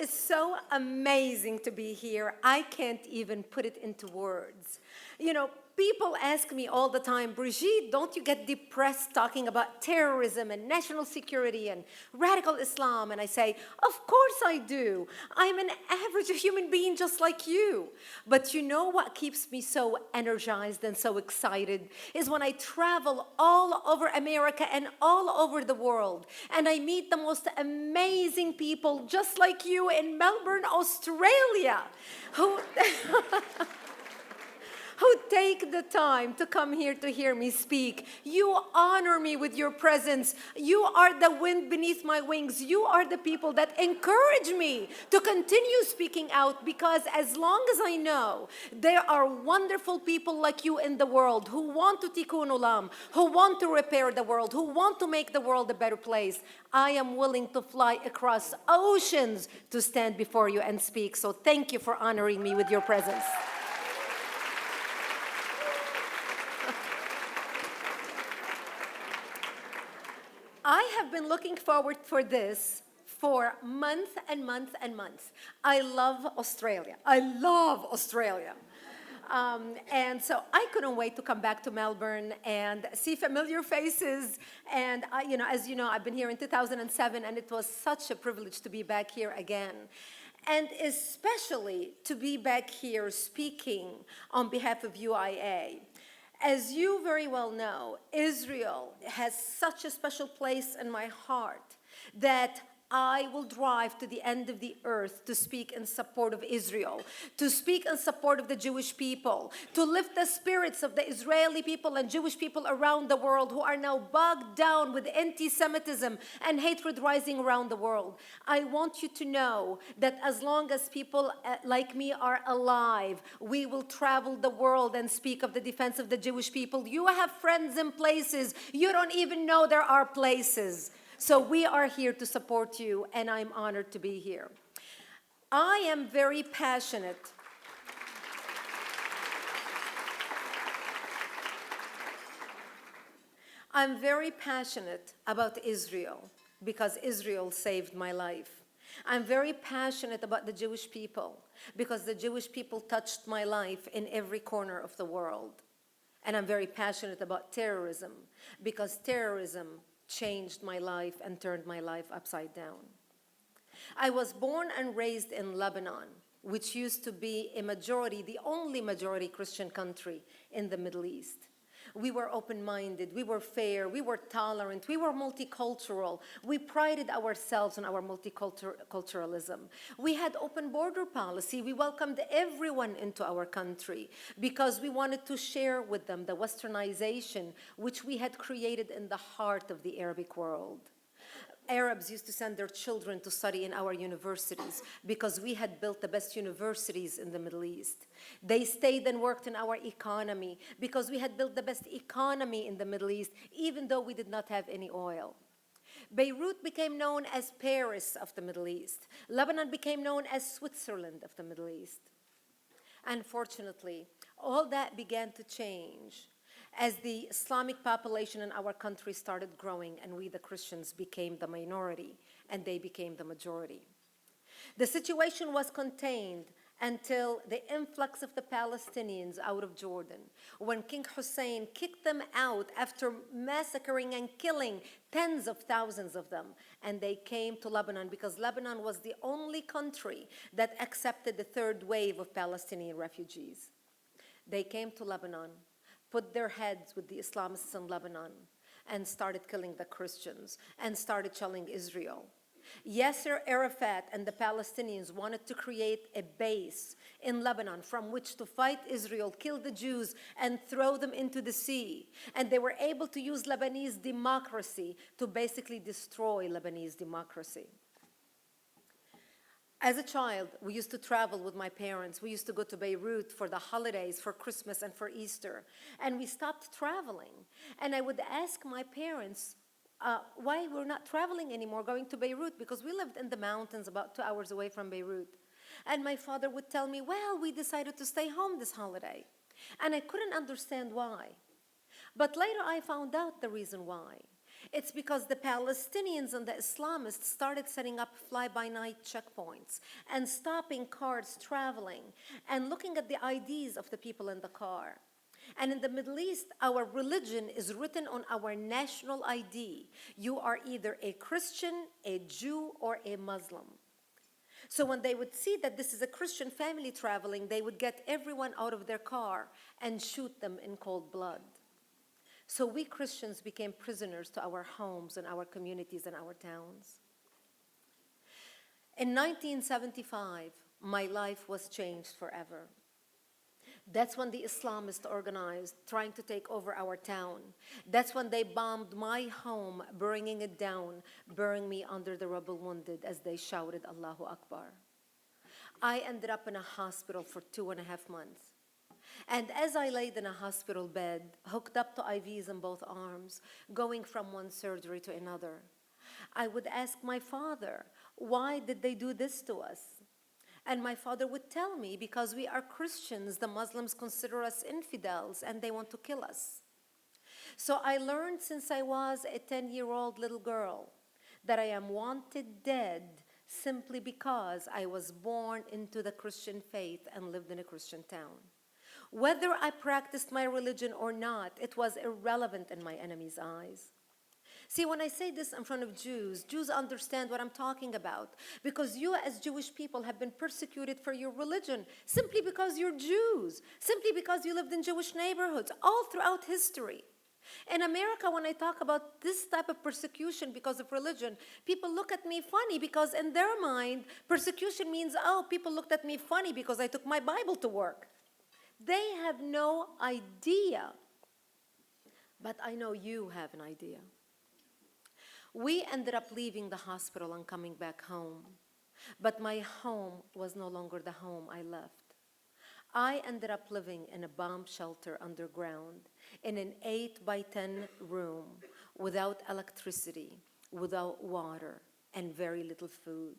is so amazing to be here. I can't even put it into words. You know, people ask me all the time, Brigitte, don't you get depressed talking about terrorism and national security and radical Islam? And I say, of course I do. I'm an average human being just like you. But you know what keeps me so energized and so excited is when I travel all over America and all over the world, and I meet the most amazing people just like you in Melbourne, Australia, who who take the time to come here to hear me speak. You honor me with your presence. You are the wind beneath my wings. You are the people that encourage me to continue speaking out, because as long as I know there are wonderful people like you in the world who want to tikkun olam, who want to repair the world, who want to make the world a better place, I am willing to fly across oceans to stand before you and speak. So thank you for honoring me with your presence. I have been looking forward for this for months and months and months. I love Australia. I love Australia. And so I couldn't wait to come back to Melbourne and see familiar faces. And as you know, I've been here in 2007, and it was such a privilege to be back here again. And especially to be back here speaking on behalf of UIA. As you very well know, Israel has such a special place in my heart that I will drive to the end of the earth to speak in support of Israel, to speak in support of the Jewish people, to lift the spirits of the Israeli people and Jewish people around the world who are now bogged down with anti-Semitism and hatred rising around the world. I want you to know that as long as people like me are alive, we will travel the world and speak of the defense of the Jewish people. You have friends in places you don't even know there are places. So we are here to support you, and I'm honored to be here. I am very passionate. I'm very passionate about Israel because Israel saved my life. I'm very passionate about the Jewish people because the Jewish people touched my life in every corner of the world. And I'm very passionate about terrorism because terrorism changed my life and turned my life upside down. I was born and raised in Lebanon, which used to be the only majority Christian country in the Middle East. We were open-minded, we were fair, we were tolerant, we were multicultural. We prided ourselves on our multiculturalism. We had open border policy. We welcomed everyone into our country because we wanted to share with them the westernization which we had created in the heart of the Arabic world. Arabs used to send their children to study in our universities because we had built the best universities in the Middle East. They stayed and worked in our economy because we had built the best economy in the Middle East, even though we did not have any oil. Beirut became known as Paris of the Middle East. Lebanon became known as Switzerland of the Middle East. Unfortunately, all that began to change as the Islamic population in our country started growing, and we, the Christians, became the minority, and they became the majority. The situation was contained until the influx of the Palestinians out of Jordan, when King Hussein kicked them out after massacring and killing tens of thousands of them, and they came to Lebanon because Lebanon was the only country that accepted the third wave of Palestinian refugees. They came to Lebanon, put their heads with the Islamists in Lebanon, and started killing the Christians, and started shelling Israel. Yasser Arafat and the Palestinians wanted to create a base in Lebanon from which to fight Israel, kill the Jews, and throw them into the sea. And they were able to use Lebanese democracy to basically destroy Lebanese democracy. As a child, we used to travel with my parents. We used to go to Beirut for the holidays, for Christmas and for Easter. And we stopped traveling. And I would ask my parents why we're not traveling anymore, going to Beirut, because we lived in the mountains about 2 hours away from Beirut. And my father would tell me, well, we decided to stay home this holiday. And I couldn't understand why. But later I found out the reason why. It's because the Palestinians and the Islamists started setting up fly-by-night checkpoints and stopping cars traveling and looking at the IDs of the people in the car. And in the Middle East, our religion is written on our national ID. You are either a Christian, a Jew, or a Muslim. So when they would see that this is a Christian family traveling, they would get everyone out of their car and shoot them in cold blood. So we Christians became prisoners to our homes and our communities and our towns. In 1975, my life was changed forever. That's when the Islamists organized, trying to take over our town. That's when they bombed my home, bringing it down, burying me under the rubble wounded as they shouted, Allahu Akbar. I ended up in a hospital for 2.5 months. And as I laid in a hospital bed, hooked up to IVs in both arms, going from one surgery to another, I would ask my father, why did they do this to us? And my father would tell me, because we are Christians, the Muslims consider us infidels and they want to kill us. So I learned since I was a 10-year-old little girl that I am wanted dead simply because I was born into the Christian faith and lived in a Christian town. Whether I practiced my religion or not, it was irrelevant in my enemy's eyes. See, when I say this in front of Jews, Jews understand what I'm talking about, because you as Jewish people have been persecuted for your religion simply because you're Jews, simply because you lived in Jewish neighborhoods all throughout history. In America, when I talk about this type of persecution because of religion, people look at me funny because in their mind, persecution means, oh, people looked at me funny because I took my Bible to work. They have no idea, but I know you have an idea. We ended up leaving the hospital and coming back home, but my home was no longer the home I left. I ended up living in a bomb shelter underground in an 8-by-10 room without electricity, without water, and very little food.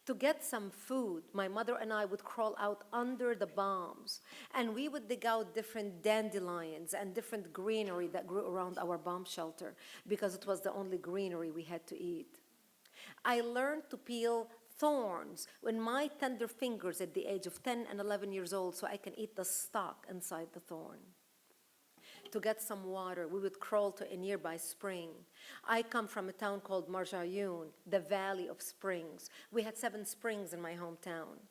To get some food, my mother and I would crawl out under the bombs, and we would dig out different dandelions and different greenery that grew around our bomb shelter because it was the only greenery we had to eat. I learned to peel thorns with my tender fingers at the age of 10 and 11 years old so I can eat the stalk inside the thorn. To get some water, we would crawl to a nearby spring. I come from a town called Marjayoun, the Valley of Springs. We had 7 springs in my hometown.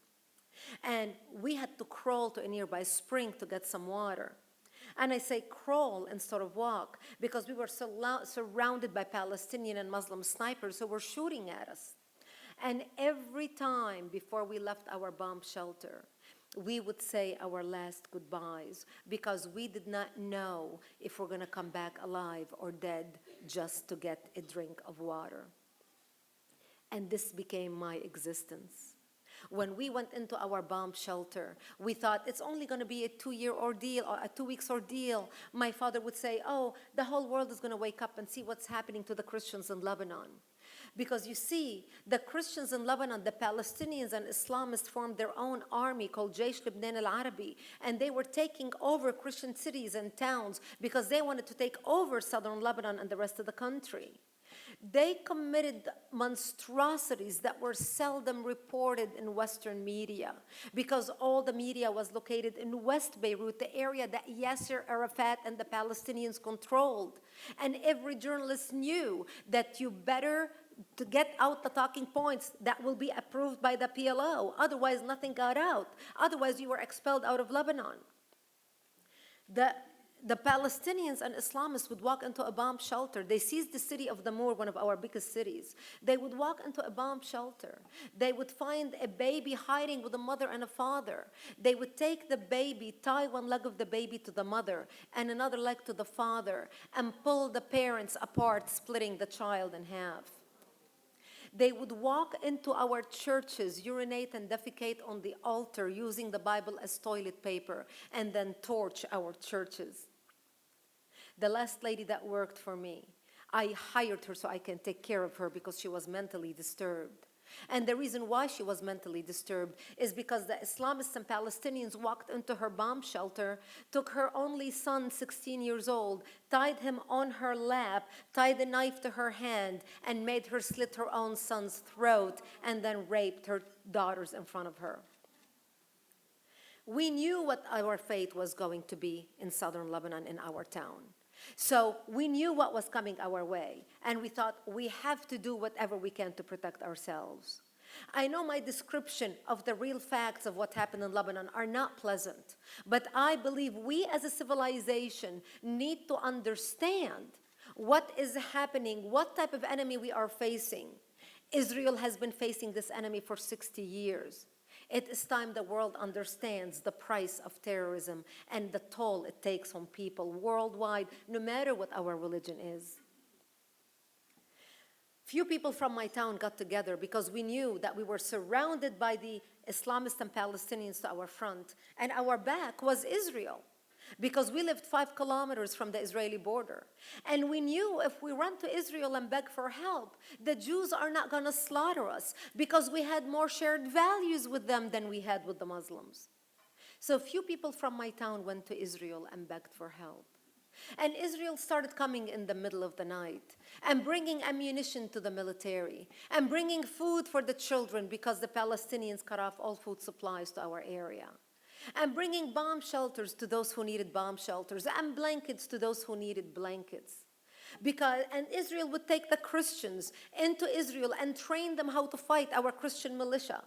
And we had to crawl to a nearby spring to get some water. And I say crawl instead of walk because we were surrounded by Palestinian and Muslim snipers who were shooting at us. And every time before we left our bomb shelter, we would say our last goodbyes because we did not know if we're going to come back alive or dead just to get a drink of water. And this became my existence. When we went into our bomb shelter, we thought it's only going to be a 2-year ordeal or a 2 weeks ordeal. My father would say, oh, the whole world is going to wake up and see what's happening to the Christians in Lebanon. Because you see, the Christians in Lebanon, the Palestinians and Islamists formed their own army called Jaysh Lebanon al-Arabi, and they were taking over Christian cities and towns because they wanted to take over southern Lebanon and the rest of the country. They committed monstrosities that were seldom reported in Western media because all the media was located in West Beirut, the area that Yasser Arafat and the Palestinians controlled. And every journalist knew that you better to get out the talking points that will be approved by the PLO. Otherwise, nothing got out. Otherwise, you were expelled out of Lebanon. The Palestinians and Islamists would walk into a bomb shelter. They seized the city of Damour, one of our biggest cities. They would walk into a bomb shelter. They would find a baby hiding with a mother and a father. They would take the baby, tie one leg of the baby to the mother and another leg to the father, and pull the parents apart, splitting the child in half. They would walk into our churches, urinate and defecate on the altar using the Bible as toilet paper, and then torch our churches. The last lady that worked for me, I hired her so I can take care of her because she was mentally disturbed. And the reason why she was mentally disturbed is because the Islamists and Palestinians walked into her bomb shelter, took her only son, 16 years old, tied him on her lap, tied the knife to her hand, and made her slit her own son's throat, and then raped her daughters in front of her. We knew what our fate was going to be in southern Lebanon, in our town. So we knew what was coming our way, and we thought we have to do whatever we can to protect ourselves. I know my description of the real facts of what happened in Lebanon are not pleasant, but I believe we as a civilization need to understand what is happening, what type of enemy we are facing. Israel has been facing this enemy for 60 years. It is time the world understands the price of terrorism and the toll it takes on people worldwide, no matter what our religion is. Few people from my town got together because we knew that we were surrounded by the Islamists and Palestinians to our front, and our back was Israel, because we lived 5 kilometers from the Israeli border. And we knew if we run to Israel and beg for help, the Jews are not going to slaughter us, because we had more shared values with them than we had with the Muslims. So few people from my town went to Israel and begged for help. And Israel started coming in the middle of the night and bringing ammunition to the military and bringing food for the children, because the Palestinians cut off all food supplies to our area, and bringing bomb shelters to those who needed bomb shelters, and blankets to those who needed blankets. And Israel would take the Christians into Israel and train them how to fight our Christian militia.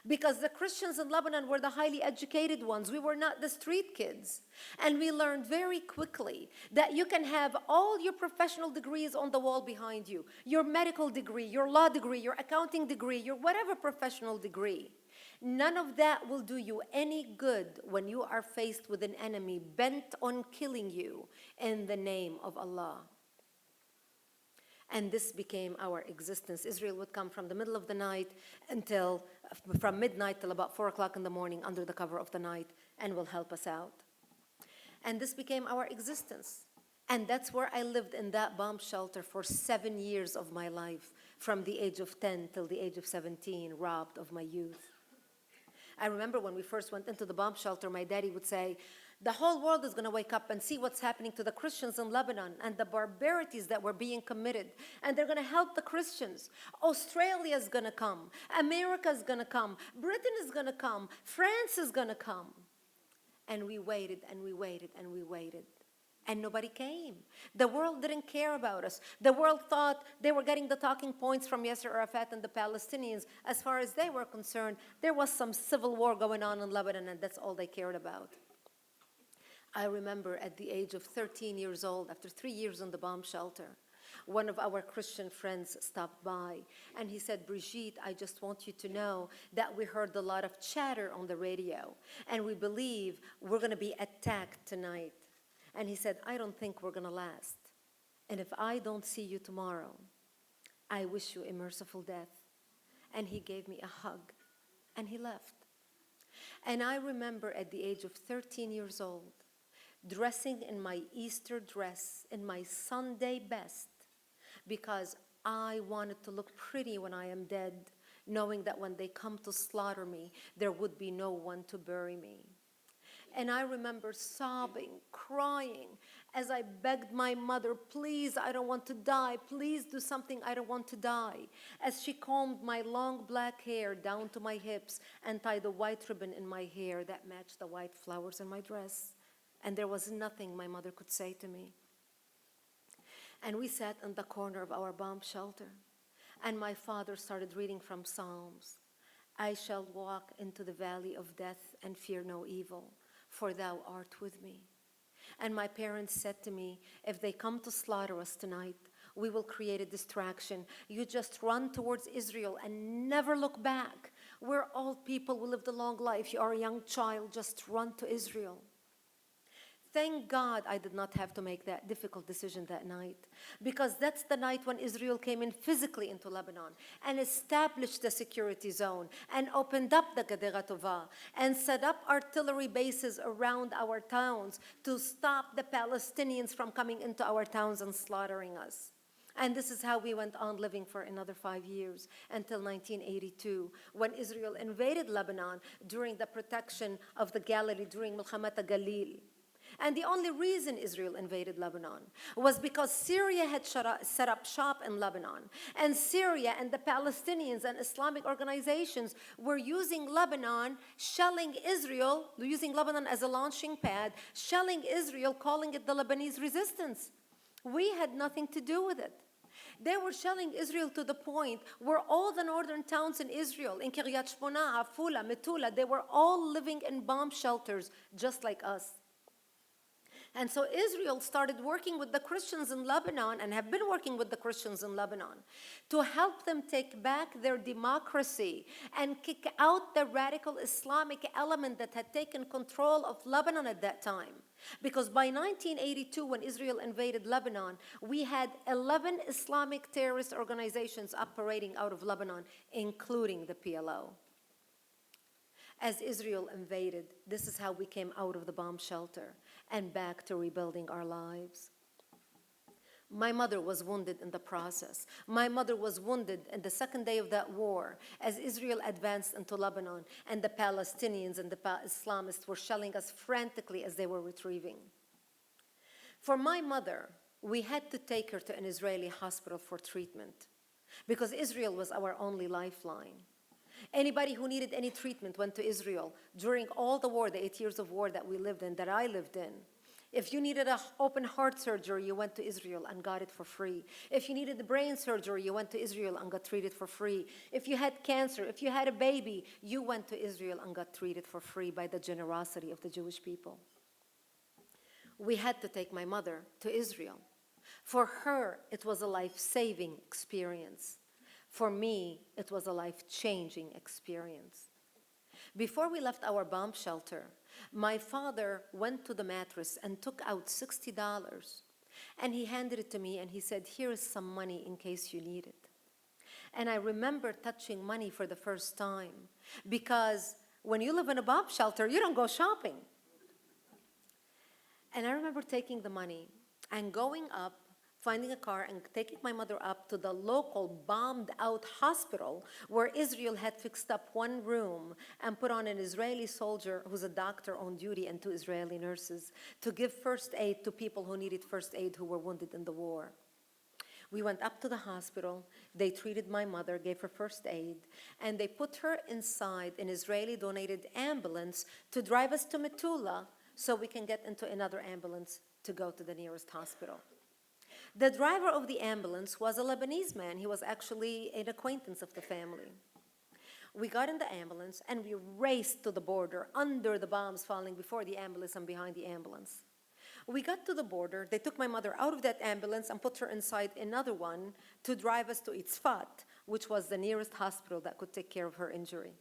Because the Christians in Lebanon were the highly educated ones. We were not the street kids. And we learned very quickly that you can have all your professional degrees on the wall behind you, your medical degree, your law degree, your accounting degree, your whatever professional degree. None of that will do you any good when you are faced with an enemy bent on killing you in the name of Allah. And this became our existence. Israel would come from the middle of the night from midnight till about 4 o'clock in the morning under the cover of the night, and will help us out. And this became our existence. And that's where I lived, in that bomb shelter, for 7 years of my life, from the age of 10 till the age of 17, robbed of my youth. I remember when we first went into the bomb shelter, my daddy would say, the whole world is going to wake up and see what's happening to the Christians in Lebanon and the barbarities that were being committed. And they're going to help the Christians. Australia is going to come. America is going to come. Britain is going to come. France is going to come. And we waited and we waited and we waited. And nobody came. The world didn't care about us. The world thought they were getting the talking points from Yasser Arafat and the Palestinians. As far as they were concerned, there was some civil war going on in Lebanon, and that's all they cared about. I remember at the age of 13 years old, after 3 years in the bomb shelter, one of our Christian friends stopped by, and he said, Brigitte, I just want you to know that we heard a lot of chatter on the radio, and we believe we're going to be attacked tonight. And he said, I don't think we're going to last. And if I don't see you tomorrow, I wish you a merciful death. And he gave me a hug, and he left. And I remember at the age of 13 years old, dressing in my Easter dress, in my Sunday best, because I wanted to look pretty when I am dead, knowing that when they come to slaughter me, there would be no one to bury me. And I remember sobbing, crying, as I begged my mother, please, I don't want to die. Please do something, I don't want to die. As she combed my long black hair down to my hips and tied a white ribbon in my hair that matched the white flowers in my dress. And there was nothing my mother could say to me. And we sat in the corner of our bomb shelter, and my father started reading from Psalms. I shall walk into the valley of death and fear no evil, for thou art with me. And my parents said to me, if they come to slaughter us tonight, we will create a distraction. You just run towards Israel and never look back. We're old people, we lived a long life. You are a young child, just run to Israel. Thank God I did not have to make that difficult decision that night, because that's the night when Israel came in physically into Lebanon and established the security zone and opened up the Gadera Tova and set up artillery bases around our towns to stop the Palestinians from coming into our towns and slaughtering us. And this is how we went on living for another 5 years until 1982, when Israel invaded Lebanon during the protection of the Galilee, during Milchamat Galil. And the only reason Israel invaded Lebanon was because Syria had set up shop in Lebanon. And Syria and the Palestinians and Islamic organizations were using Lebanon, shelling Israel, using Lebanon as a launching pad, shelling Israel, calling it the Lebanese resistance. We had nothing to do with it. They were shelling Israel to the point where all the northern towns in Israel, in Kiryat Shmona, Afula, Metula, they were all living in bomb shelters just like us. And so Israel started working with the Christians in Lebanon, and have been working with the Christians in Lebanon, to help them take back their democracy and kick out the radical Islamic element that had taken control of Lebanon at that time. Because by 1982, when Israel invaded Lebanon, we had 11 Islamic terrorist organizations operating out of Lebanon, including the PLO. As Israel invaded, this is how we came out of the bomb shelter and back to rebuilding our lives. My mother was wounded in the process. My mother was wounded in the second day of that war as Israel advanced into Lebanon, and the Palestinians and the Islamists were shelling us frantically as they were retrieving. For my mother, we had to take her to an Israeli hospital for treatment because Israel was our only lifeline. Anybody who needed any treatment went to Israel during all the war, the 8 years of war that we lived in, that I lived in. If you needed an open heart surgery, you went to Israel and got it for free. If you needed the brain surgery, you went to Israel and got treated for free. If you had cancer, if you had a baby, you went to Israel and got treated for free by the generosity of the Jewish people. We had to take my mother to Israel. For her, it was a life-saving experience. For me, it was a life-changing experience. Before we left our bomb shelter, my father went to the mattress and took out $60. And he handed it to me and he said, "Here is some money in case you need it." And I remember touching money for the first time, because when you live in a bomb shelter, you don't go shopping. And I remember taking the money and going up, finding a car and taking my mother up to the local bombed out hospital where Israel had fixed up one room and put on an Israeli soldier who's a doctor on duty and 2 Israeli nurses to give first aid to people who needed first aid who were wounded in the war. We went up to the hospital, they treated my mother, gave her first aid, and they put her inside an Israeli donated ambulance to drive us to Metula so we can get into another ambulance to go to the nearest hospital. The driver of the ambulance was a Lebanese man. He was actually an acquaintance of the family. We got in the ambulance and we raced to the border under the bombs falling before the ambulance and behind the ambulance. We got to the border. They took my mother out of that ambulance and put her inside another one to drive us to Itzfat, which was the nearest hospital that could take care of her injury.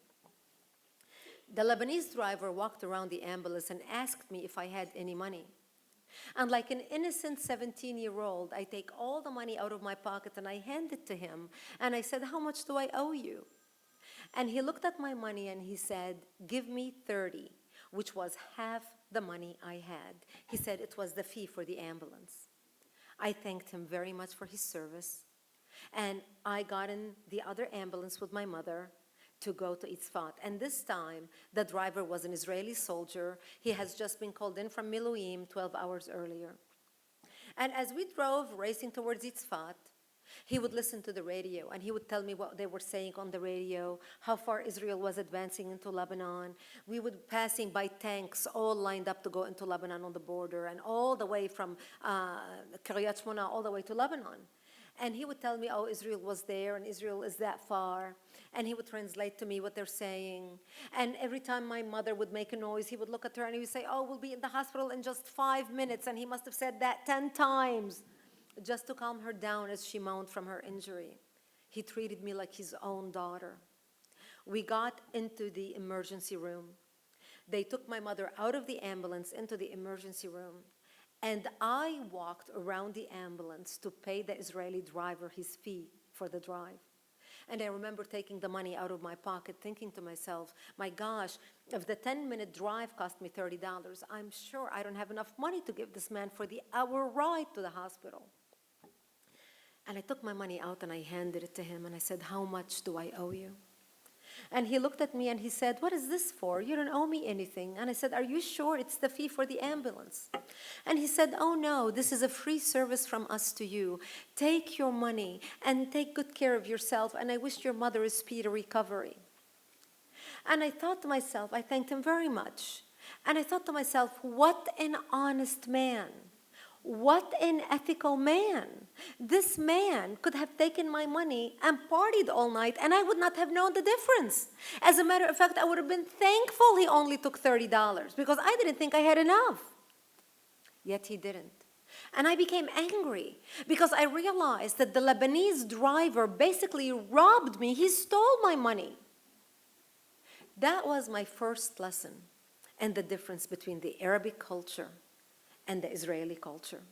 The Lebanese driver walked around the ambulance and asked me if I had any money. And like an innocent 17-year-old, I take all the money out of my pocket and I hand it to him. And I said, "How much do I owe you?" And he looked at my money and he said, "Give me 30, which was half the money I had." He said it was the fee for the ambulance. I thanked him very much for his service. And I got in the other ambulance with my mother to go to Itzfat. And this time, the driver was an Israeli soldier. He has just been called in from Miluim 12 hours earlier. And as we drove racing towards Itzfat, he would listen to the radio and he would tell me what they were saying on the radio, how far Israel was advancing into Lebanon. We would be passing by tanks all lined up to go into Lebanon on the border, and all the way from Kiryat Shmona all the way to Lebanon. And he would tell me, "Oh, Israel was there and Israel is that far." And he would translate to me what they're saying. And every time my mother would make a noise, he would look at her and he would say, "Oh, we'll be in the hospital in just 5 minutes." And he must have said that 10 times just to calm her down as she moaned from her injury. He treated me like his own daughter. We got into the emergency room. They took my mother out of the ambulance into the emergency room. And I walked around the ambulance to pay the Israeli driver his fee for the drive. And I remember taking the money out of my pocket, thinking to myself, my gosh, if the 10-minute drive cost me $30, I'm sure I don't have enough money to give this man for the hour ride to the hospital. And I took my money out and I handed it to him and I said, how much do I owe you? And he looked at me and he said, what is this for? You don't owe me anything. And I said, are you sure it's the fee for the ambulance? And he said, oh no, this is a free service from us to you. Take your money and take good care of yourself, and I wish your mother a speedy recovery. And I thought to myself, I thanked him very much. And I thought to myself, what an honest man. What an ethical man. This man could have taken my money and partied all night, and I would not have known the difference. As a matter of fact, I would have been thankful he only took $30 because I didn't think I had enough. Yet he didn't. And I became angry because I realized that the Lebanese driver basically robbed me. He stole my money. That was my first lesson and the difference between the Arabic culture and the Israeli culture.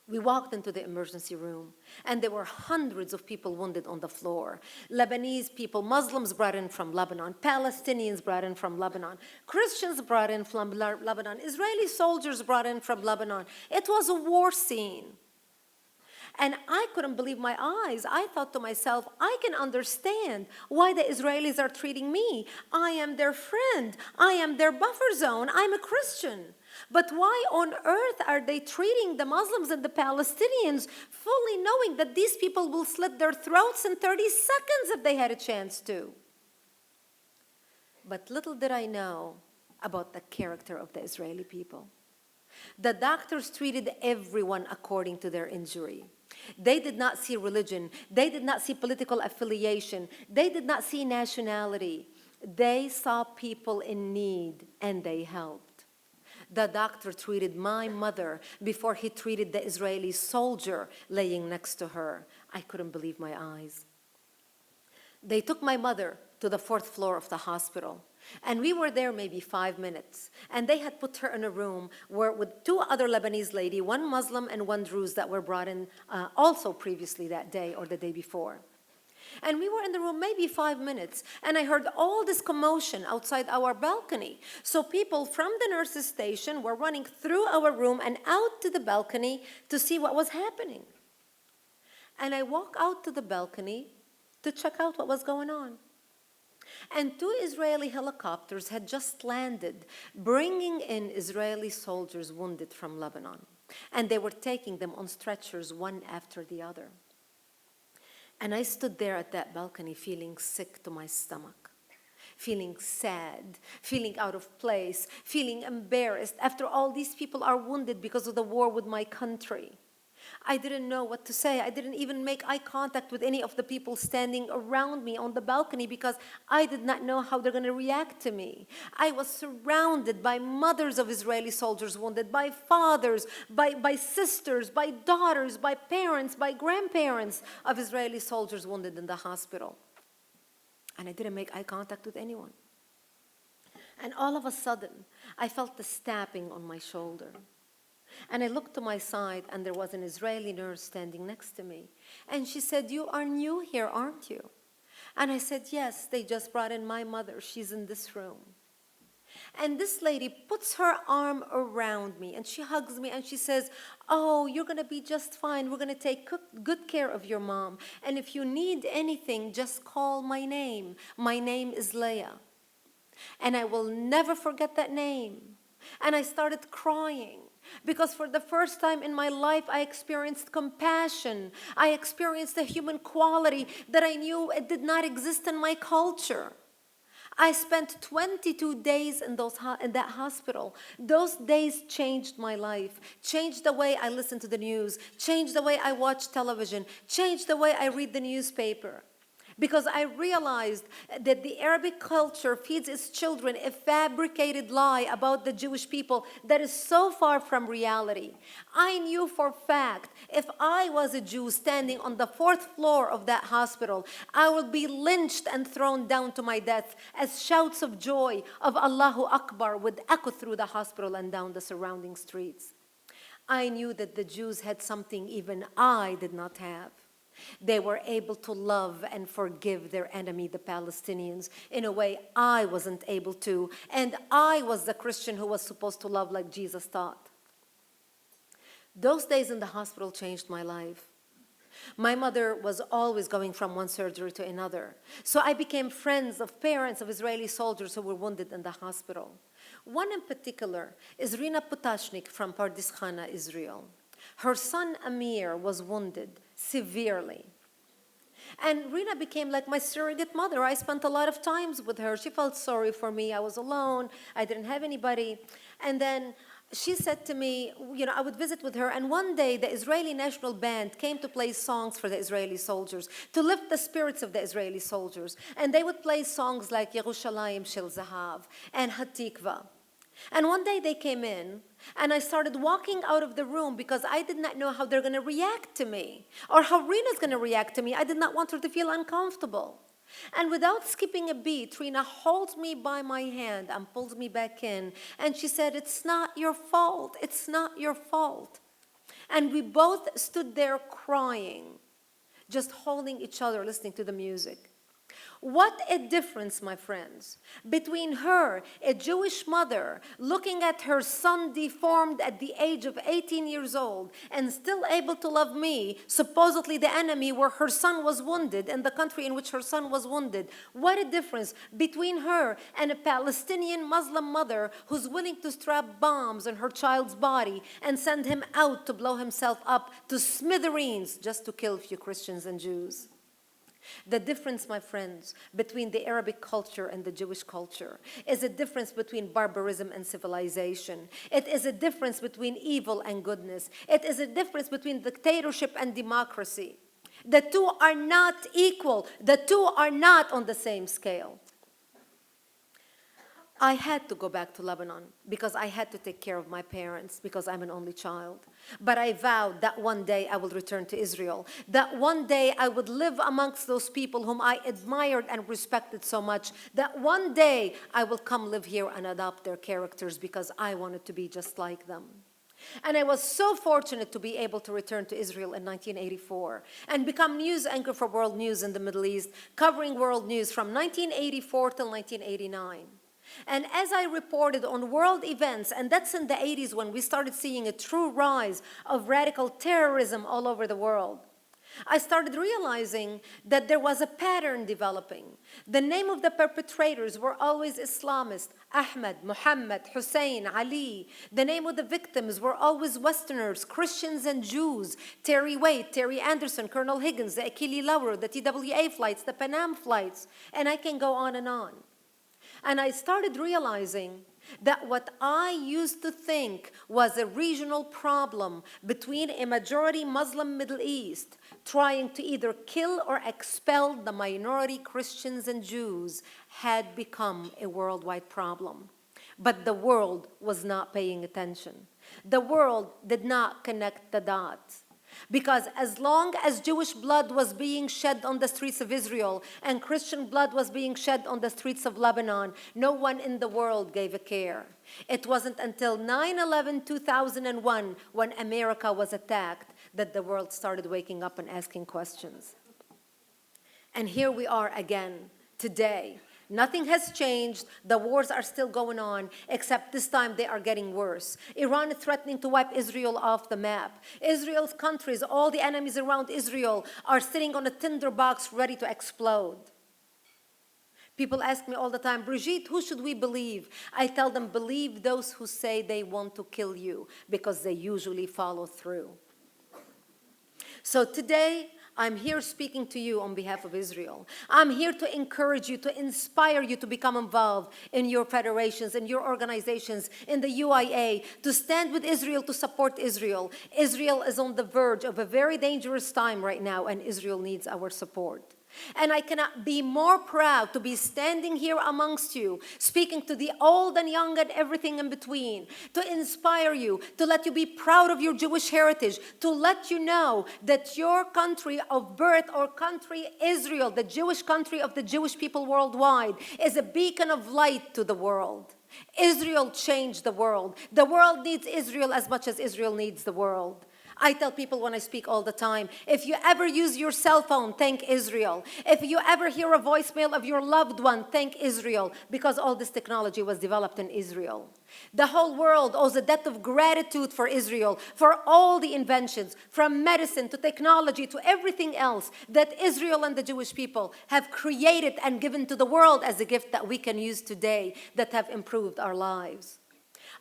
We walked into the emergency room, and there were hundreds of people wounded on the floor. Lebanese people, Muslims brought in from Lebanon, Palestinians brought in from Lebanon, Christians brought in from Lebanon, Israeli soldiers brought in from Lebanon. It was a war scene. And I couldn't believe my eyes. I thought to myself, I can understand why the Israelis are treating me. I am their friend. I am their buffer zone. I'm a Christian. But why on earth are they treating the Muslims and the Palestinians fully knowing that these people will slit their throats in 30 seconds if they had a chance to? But little did I know about the character of the Israeli people. The doctors treated everyone according to their injury. They did not see religion. They did not see political affiliation. They did not see nationality. They saw people in need, and they helped. The doctor treated my mother before he treated the Israeli soldier laying next to her. I couldn't believe my eyes. They took my mother to the 4th floor of the hospital. And we were there maybe 5 minutes. And they had put her in a room where with 2 other Lebanese ladies, one Muslim and one Druze that were brought in also previously that day or the day before. And we were in the room maybe 5 minutes, and I heard all this commotion outside our balcony. So people from the nurses' station were running through our room and out to the balcony to see what was happening. And I walked out to the balcony to check out what was going on. And 2 Israeli helicopters had just landed, bringing in Israeli soldiers wounded from Lebanon. And they were taking them on stretchers one after the other. And I stood there at that balcony feeling sick to my stomach, feeling sad, feeling out of place, feeling embarrassed after all these people are wounded because of the war with my country. I didn't know what to say. I didn't even make eye contact with any of the people standing around me on the balcony because I did not know how they're going to react to me. I was surrounded by mothers of Israeli soldiers wounded, by fathers, by sisters, by daughters, by parents, by grandparents of Israeli soldiers wounded in the hospital. And I didn't make eye contact with anyone. And all of a sudden, I felt the stabbing on my shoulder. And I looked to my side, and there was an Israeli nurse standing next to me. And she said, "You are new here, aren't you?" And I said, "Yes, they just brought in my mother. She's in this room." And this lady puts her arm around me, and she hugs me, and she says, "Oh, you're going to be just fine. We're going to take good care of your mom. And if you need anything, just call my name. My name is Leah." And I will never forget that name. And I started crying. Because for the first time in my life, I experienced compassion. I experienced a human quality that I knew it did not exist in my culture. I spent 22 days in that hospital. Those days changed my life, changed the way I listened to the news, changed the way I watch television, changed the way I read the newspaper. Because I realized that the Arabic culture feeds its children a fabricated lie about the Jewish people that is so far from reality. I knew for a fact if I was a Jew standing on the 4th floor of that hospital, I would be lynched and thrown down to my death as shouts of joy of Allahu Akbar would echo through the hospital and down the surrounding streets. I knew that the Jews had something even I did not have. They were able to love and forgive their enemy, the Palestinians, in a way I wasn't able to. And I was the Christian who was supposed to love like Jesus taught. Those days in the hospital changed my life. My mother was always going from one surgery to another. So I became friends of parents of Israeli soldiers who were wounded in the hospital. One in particular is Rina Potashnik from Pardes Khana, Israel. Her son Amir was wounded severely. And Rina became like my surrogate mother. I spent a lot of times with her. She felt sorry for me. I was alone. I didn't have anybody. And then she said to me, I would visit with her, and one day the Israeli National Band came to play songs for the Israeli soldiers, to lift the spirits of the Israeli soldiers. And they would play songs like Yerushalayim Shel Zahav and Hatikva. And one day they came in, and I started walking out of the room because I did not know how they're going to react to me or how Rina's going to react to me. I did not want her to feel uncomfortable. And without skipping a beat, Rina holds me by my hand and pulls me back in. And she said, "It's not your fault. It's not your fault." And we both stood there crying, just holding each other, listening to the music. What a difference, my friends, between her, a Jewish mother, looking at her son deformed at the age of 18 years old and still able to love me, supposedly the enemy where her son was wounded, in the country in which her son was wounded. What a difference between her and a Palestinian Muslim mother who's willing to strap bombs on her child's body and send him out to blow himself up to smithereens just to kill a few Christians and Jews. The difference, my friends, between the Arabic culture and the Jewish culture is a difference between barbarism and civilization. It is a difference between evil and goodness. It is a difference between dictatorship and democracy. The two are not equal. The two are not on the same scale. I had to go back to Lebanon because I had to take care of my parents because I'm an only child. But I vowed that one day I will return to Israel, that one day I would live amongst those people whom I admired and respected so much, that one day I will come live here and adopt their characters because I wanted to be just like them. And I was so fortunate to be able to return to Israel in 1984 and become news anchor for World News in the Middle East, covering world news from 1984 till 1989. And as I reported on world events, and that's in the 80s when we started seeing a true rise of radical terrorism all over the world, I started realizing that there was a pattern developing. The name of the perpetrators were always Islamist: Ahmed, Muhammad, Hussein, Ali. The name of the victims were always Westerners, Christians and Jews: Terry Waite, Terry Anderson, Colonel Higgins, the Achille Lauro, the TWA flights, the Pan Am flights, and I can go on and on. And I started realizing that what I used to think was a regional problem between a majority Muslim Middle East trying to either kill or expel the minority Christians and Jews had become a worldwide problem. But the world was not paying attention. The world did not connect the dots. Because as long as Jewish blood was being shed on the streets of Israel and Christian blood was being shed on the streets of Lebanon, no one in the world gave a care. It wasn't until 9/11/2001, when America was attacked, that the world started waking up and asking questions. And here we are again today. Nothing has changed. The wars are still going on, except this time they are getting worse. Iran is threatening to wipe Israel off the map. Israel's countries, all the enemies around Israel, are sitting on a tinderbox ready to explode. People ask me all the time, "Brigitte, who should we believe?" I tell them, believe those who say they want to kill you, because they usually follow through. So today, I'm here speaking to you on behalf of Israel. I'm here to encourage you, to inspire you to become involved in your federations, in your organizations, in the UIA, to stand with Israel, to support Israel. Israel is on the verge of a very dangerous time right now, and Israel needs our support. And I cannot be more proud to be standing here amongst you, speaking to the old and young and everything in between, to inspire you, to let you be proud of your Jewish heritage, to let you know that your country of birth or country, Israel, the Jewish country of the Jewish people worldwide, is a beacon of light to the world. Israel changed the world. The world needs Israel as much as Israel needs the world. I tell people when I speak all the time, if you ever use your cell phone, thank Israel. If you ever hear a voicemail of your loved one, thank Israel, because all this technology was developed in Israel. The whole world owes a debt of gratitude for Israel, for all the inventions, from medicine to technology to everything else that Israel and the Jewish people have created and given to the world as a gift that we can use today that have improved our lives.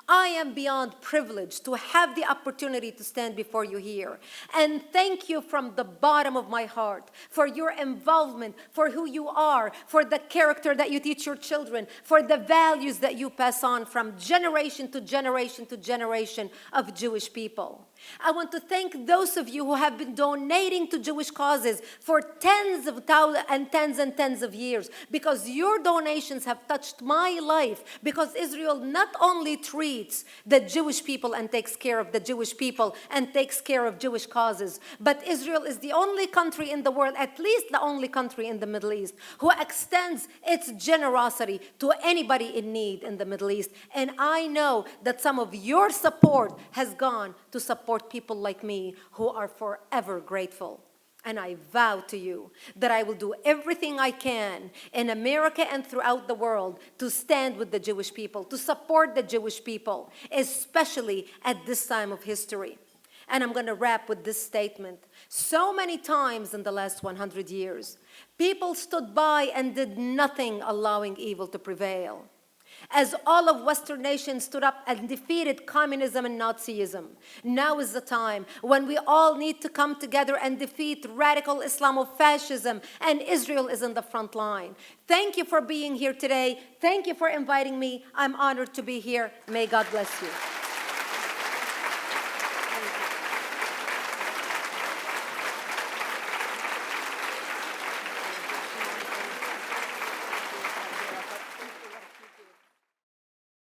I am beyond privileged to have the opportunity to stand before you here. And thank you from the bottom of my heart for your involvement, for who you are, for the character that you teach your children, for the values that you pass on from generation to generation to generation of Jewish people. I want to thank those of you who have been donating to Jewish causes for tens of thousands and tens of years, because your donations have touched my life, because Israel not only treats the Jewish people and takes care of the Jewish people and takes care of Jewish causes, but Israel is the only country in the world, at least the only country in the Middle East, who extends its generosity to anybody in need in the Middle East. And I know that some of your support has gone to support people like me who are forever grateful. And I vow to you that I will do everything I can in America and throughout the world to stand with the Jewish people, to support the Jewish people, especially at this time of history. And I'm going to wrap with this statement. So many times in the last 100 years, people stood by and did nothing, allowing evil to prevail. As all of Western nations stood up and defeated communism and Nazism, now is the time when we all need to come together and defeat radical Islamofascism, and Israel is in the front line. Thank you for being here today. Thank you for inviting me. I'm honored to be here. May God bless you.